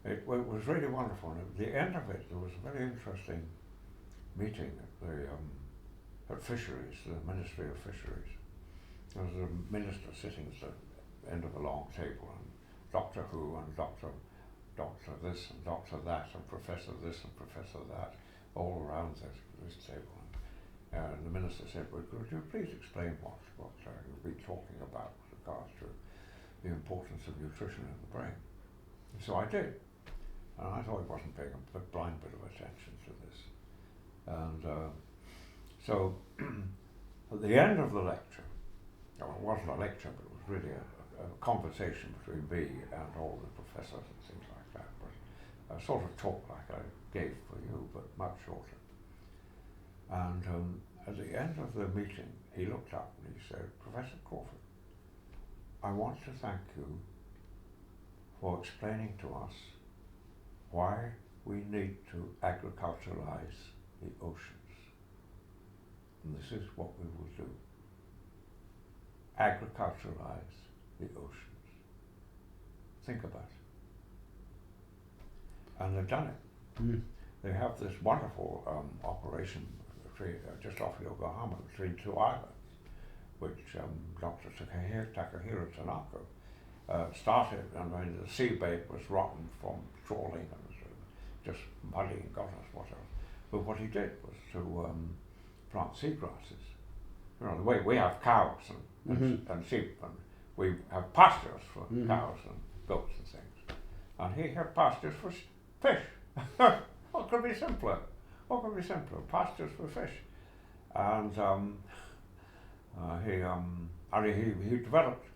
it was really wonderful. And at the end of it, there was a very interesting meeting at Fisheries, the Ministry of Fisheries. There was a minister sitting at the end of a long table, and Doctor Who and Doctor this and Doctor that and Professor this and Professor that, all around this table. And the minister said, well, could you please explain what you'll be talking about with regards to the importance of nutrition in the brain? And so I did. And I thought he wasn't paying a blind bit of attention to this. And so at the end of the lecture, well, it wasn't a lecture, but it was really a conversation between me and all the professors and things like that. But a sort of talk like I gave for you, but much shorter. And at the end of the meeting, he looked up and he said, Professor Crawford, I want to thank you for explaining to us why we need to agriculturalize the oceans. And this is what we will do. Agriculturalize the oceans. Think about it. And they've done it. they have this wonderful operation just off Yokohama between two islands, which Dr. Takahiro Tanaka started, and when the seabed was rotten from trawling and just muddy and God knows what else. But what he did was to plant seagrasses. You know, the way we have cows and sheep, and we have pastures for cows and goats and things. And he had pastures for fish. What could be simpler? What could be simpler? Pastures for fish. And he developed,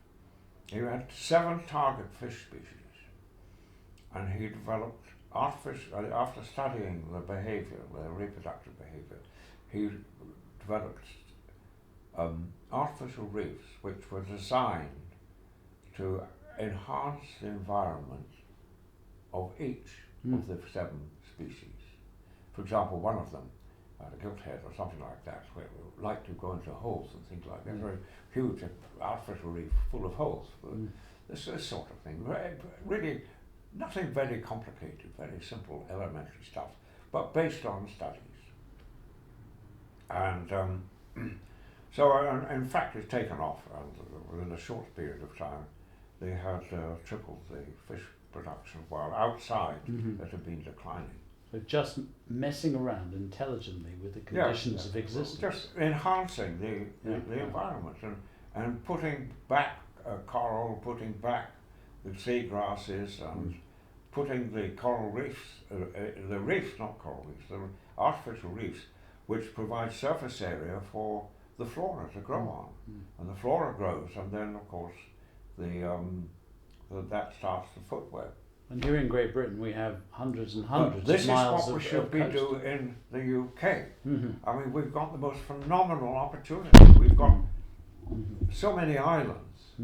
he had 7 target fish species. And he developed after studying the behavior, the reproductive behavior, he developed artificial reefs which were designed to enhance the environment of each of the 7 species. For example, one of them, a gilthead or something like that, where we like to go into holes and things like that, very huge artificial reef full of holes. This sort of thing. Really nothing very complicated, very simple elementary stuff, but based on studies. And so in fact it's taken off, and within a short period of time they had tripled the fish production, while outside it had been declining. So just messing around intelligently with the conditions of existence. Just enhancing the environment and putting back coral, putting back the seagrasses, and putting the coral reefs, the reefs, not coral reefs, the artificial reefs, which provide surface area for the flora to grow on. And the flora grows, and then of course that starts the foot web. And here in Great Britain we have hundreds and hundreds of miles This is of what we should be coast. doing in the UK. I mean, we've got the most phenomenal opportunity. We've got so many islands,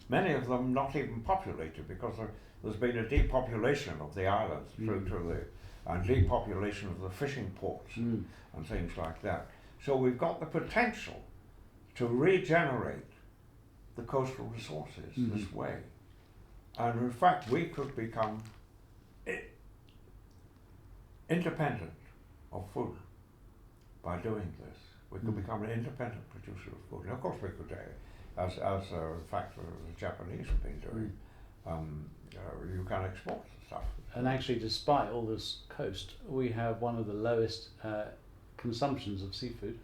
many of them not even populated, because there's been a depopulation of the islands through to and depopulation of the fishing ports and things like that. So we've got the potential to regenerate the coastal resources this way. And in fact, we could become independent of food by doing this. We could become an independent producer of food. And of course we could, as in fact the Japanese have been doing, you can export stuff. And actually, despite all this coast, we have one of the lowest consumptions of seafood.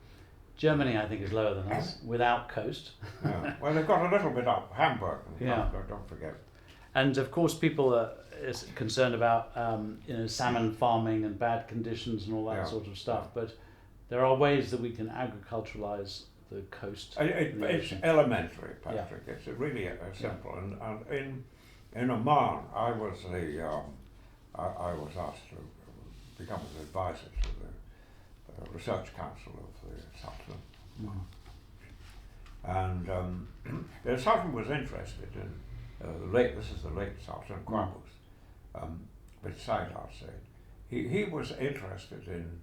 Germany, I think, is lower than us, without coast. Yeah. Well, they've got a little bit up, Hamburg, don't forget. And of course, people are concerned about salmon farming and bad conditions and all that sort of stuff. But there are ways that we can agriculturalize the coast. It's elementary, Patrick. Yeah. It's really simple. Yeah. And in Oman, I was asked to become an advisor to the Research Council of the Sultan. And the Sultan was interested in this is the late Sultan Qaboos, but Said Said. He was interested in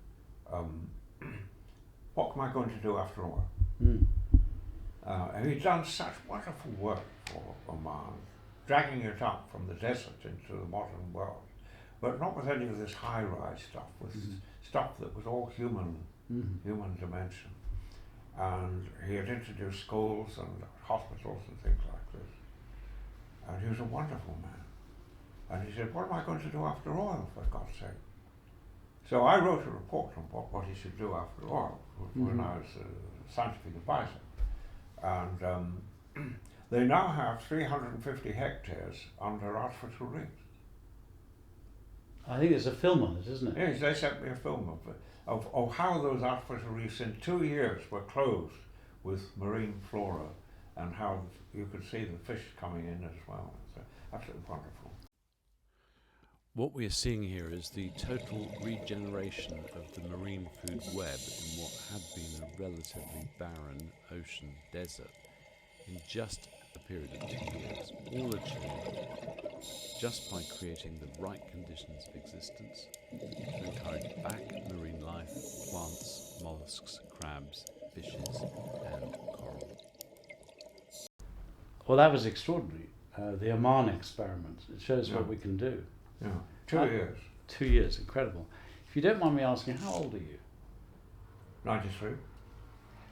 what am I going to do after all? And he'd done such wonderful work for Oman, dragging it up from the desert into the modern world, but not with any of this high-rise stuff, with stuff that was all human dimension. And he had introduced schools and hospitals and things like this. And he was a wonderful man. And he said, what am I going to do after oil, for God's sake? So I wrote a report on what he should do after oil when I was a scientific advisor. And they now have 350 hectares under artificial reefs. I think there's a film on it, isn't it? Yes, they sent me a film of how those artificial reefs in 2 years were closed with marine flora, and how you could see the fish coming in as well. It's absolutely wonderful. What we are seeing here is the total regeneration of the marine food web in what had been a relatively barren ocean desert in just a period of 2 years, all achieved just by creating the right conditions of existence to encourage back marine life, plants, mollusks, crabs, fishes and coral. Well, that was extraordinary. The Oman experiment. It shows what we can do. Yeah, 2 years. 2 years, incredible. If you don't mind me asking, how old are you? 93,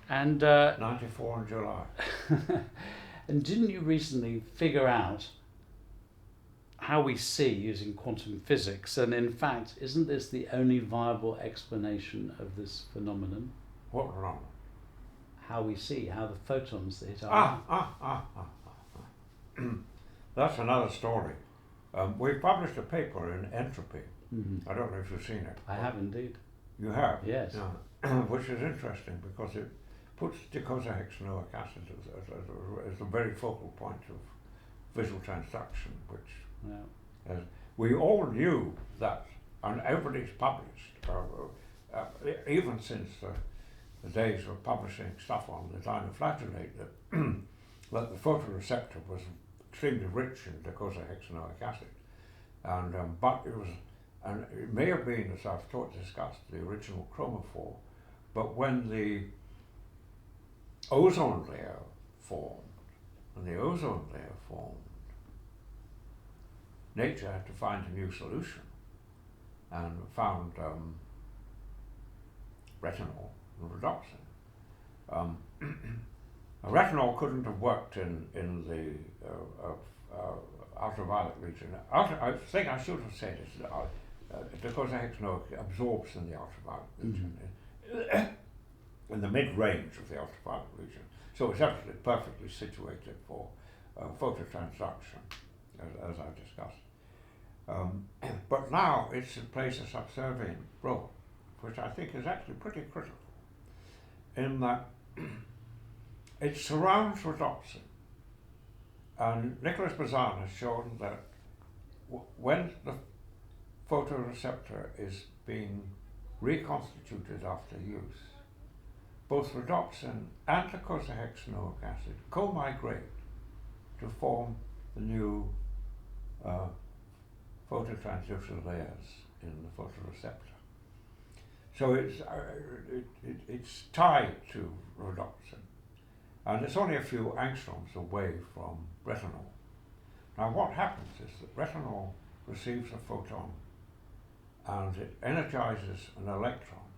And 94 in July. and didn't you recently figure out how we see using quantum physics? And in fact, isn't this the only viable explanation of this phenomenon? What wrong? How we see, how the photons hit our eye. That's another story. We published a paper in Entropy. Mm-hmm. I don't know if you've seen it. I have indeed. You have? Yes. Yeah. Which is interesting because it puts docosahexaenoic acid as a very focal point of visual transduction, which Yeah. we all knew that, and everybody's published, even since the days of publishing stuff on the dinoflagellate, that the photoreceptor was extremely rich in docosahexaenoic acid, and but it was, and it may have been, as I've discussed, the original chromophore, but when the ozone layer formed, nature had to find a new solution, and found retinol and rhodopsin. Retinol couldn't have worked in the ultraviolet region. I think I should have said it, docosahexaenoic absorbs in the ultraviolet region, in the mid-range of the ultraviolet region. So it's absolutely perfectly situated for phototransduction, as I discussed. But now it plays a subservient role, which I think is actually pretty critical, in that it surrounds rhodopsin. And Nicholas Bazan has shown that when the photoreceptor is being reconstituted after use, both rhodopsin and docosahexaenoic acid co-migrate to form the new phototransducer layers in the photoreceptor. So it's tied to rhodopsin, and it's only a few angstroms away from retinol. Now what happens is that retinol receives a photon and it energizes an electron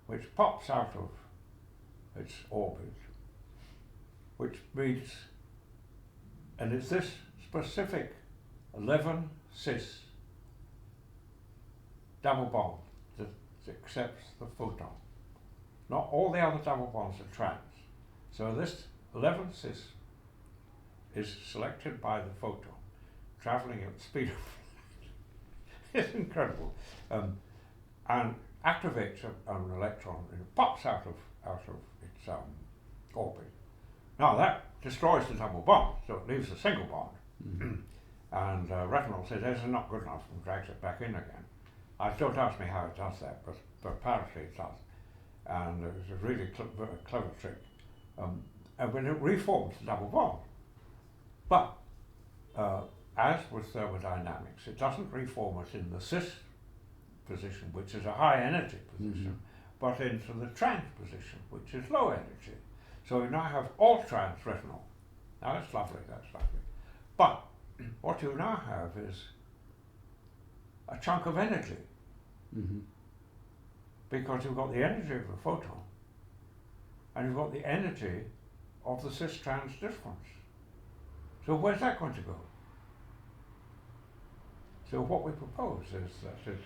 which pops out of its orbit, which meets, and it's this specific 11 cis double bond that accepts the photon. Not all the other double bonds are trans. So this 11 cis is selected by the photon, traveling at the speed of it's incredible, and activates an electron and it pops out of its orbit. Now that destroys the double bond, so it leaves a single bond. Mm-hmm. And retinol says this is not good enough and drags it back in again. Don't ask me how it does that, but apparently it does. And it's a really clever trick. And when it reforms the double bond. But as with thermodynamics, it doesn't reform it in the cis position, which is a high energy position, but into the trans position, which is low energy. So you now have all trans retinol. Now that's lovely. But what you now have is a chunk of energy, because you've got the energy of the photon and you've got the energy of the cis-trans difference. So where's that going to go? So what we propose is that it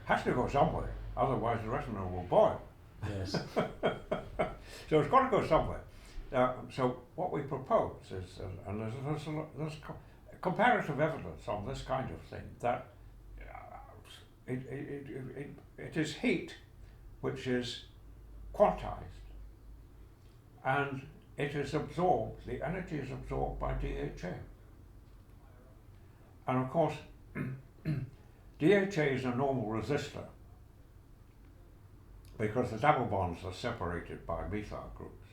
has to go somewhere, otherwise the retinol will boil. Yes. So it's got to go somewhere. So what we propose is, and there's comparative evidence on this kind of thing, that it is heat which is quantized, and it is absorbed, the energy is absorbed by DHA. And of course, DHA is a normal resistor because the double bonds are separated by methyl groups.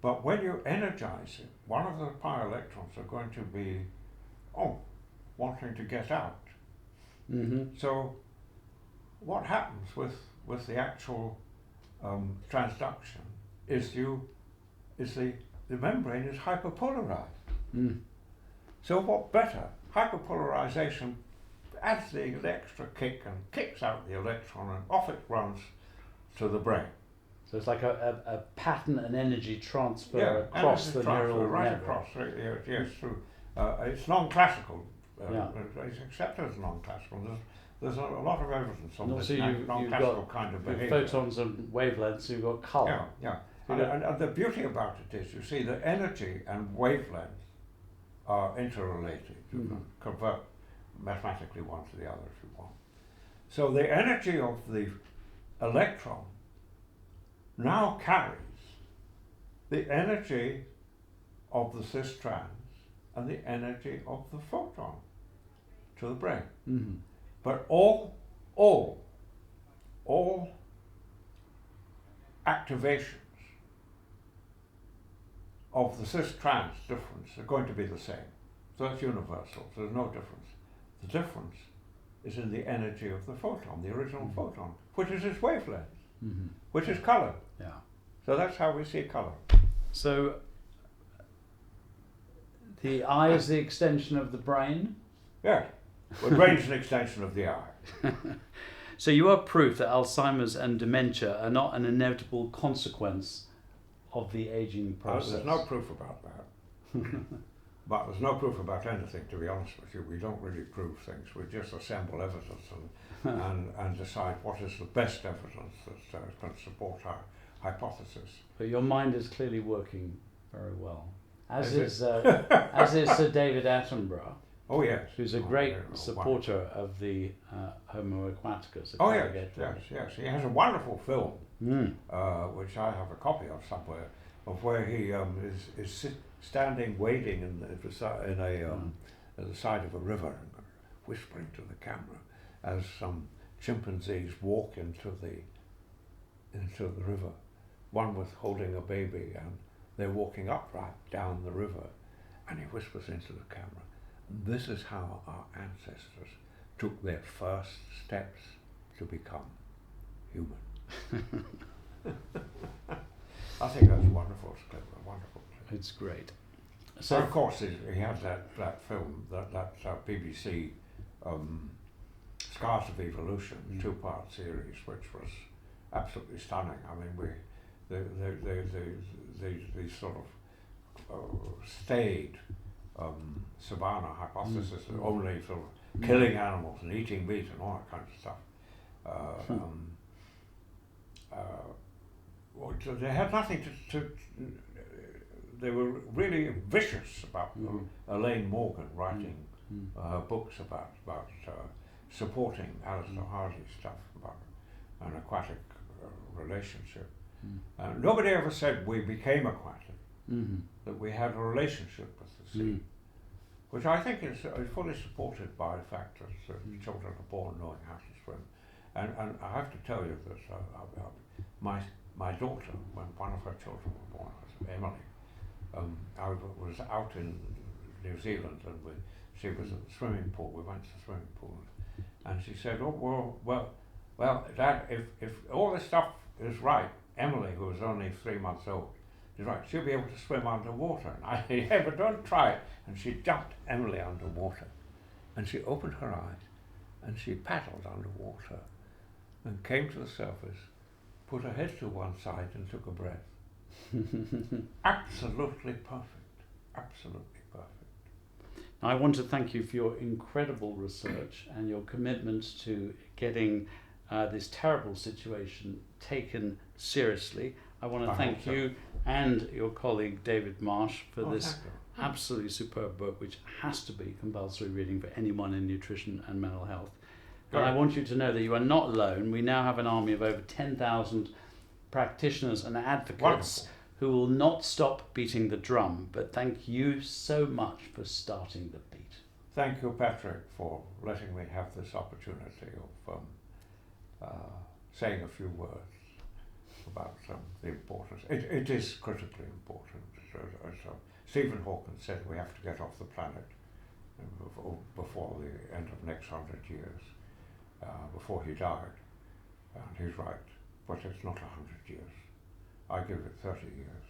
But when you energize it, one of the pi electrons are going to be, wanting to get out. So what happens with the actual transduction is the membrane is hyperpolarized. So what better? Hyperpolarization adds the extra kick and kicks out the electron, and off it runs to the brain. So it's like a pattern and energy transfer across energy the transfer neural right network. across. Yes, through. It's non-classical. Yeah. It's accepted as non-classical. There's a lot of evidence on And this also non-classical kind of with behavior. photons and wavelengths, you've got colour. Yeah. So And the beauty about it is, you see, the energy and wavelength are interrelated. You can convert mathematically one to the other if you want. So the energy of the electron now carries the energy of the cis strands and the energy of the photon to the brain. Mm-hmm. But all activations of the cis trans difference are going to be the same. So that's universal. So there's no difference. The difference is in the energy of the photon, the original photon, which is its wavelength, which is colour. Yeah. So that's how we see colour. So the eye is the extension of the brain. Yes. Well, the brain is an extension of the eye. So you are proof that Alzheimer's and dementia are not an inevitable consequence of the aging process. There's no proof about that. But there's no proof about anything, to be honest with you. We don't really prove things. We just assemble evidence and decide what is the best evidence that can support our hypothesis. But your mind is clearly working very well. As is Sir David Attenborough. Oh yes. Who's a great supporter of the Homo aquaticus. Oh yes. He has a wonderful film, which I have a copy of somewhere, of where he is standing waiting at the side of a river and whispering to the camera as some chimpanzees walk into the river. One was holding a baby, and they're walking upright down the river, and he whispers into the camera, "This is how our ancestors took their first steps to become human." I think that's wonderful. It's clever, wonderful. It's great. So of course he had that film, that BBC Scars of Evolution, 2-part series, which was absolutely stunning. I mean, the sort of stayed savanna hypothesis of only sort of killing animals and eating meat and all that kind of stuff. So they had nothing to they were really vicious about Elaine Morgan writing books about supporting Alistair Hardy's stuff about an aquatic relationship. Nobody ever said we became aquatic, that we had a relationship with the sea, which I think is fully supported by the fact that children are born knowing how to swim. And I have to tell you that my daughter, when one of her children were born, Emily, I was out in New Zealand, and she was at the swimming pool. We went to the swimming pool, and she said, "Oh well, Dad, if all this stuff is right, Emily, who was only 3 months old, is right. She'll be able to swim underwater." And I said, "Yeah, but don't try it." And she dumped Emily underwater, and she opened her eyes, and she paddled underwater, and came to the surface, put her head to one side, and took a breath. Absolutely perfect. Absolutely perfect. I want to thank you for your incredible research and your commitment to getting this terrible situation taken seriously. I want to thank you and your colleague David Marsh for this absolutely superb book, which has to be compulsory reading for anyone in nutrition and mental health. And I want you to know that you are not alone. We now have an army of over 10,000 practitioners and advocates who will not stop beating the drum. But thank you so much for starting the beat. Thank you, Patrick, for letting me have this opportunity of saying a few words about the importance. It is critically important. Stephen Hawking said we have to get off the planet before the end of next 100 years, before he died. And he's right, but it's not 100 years. I give it 30 years.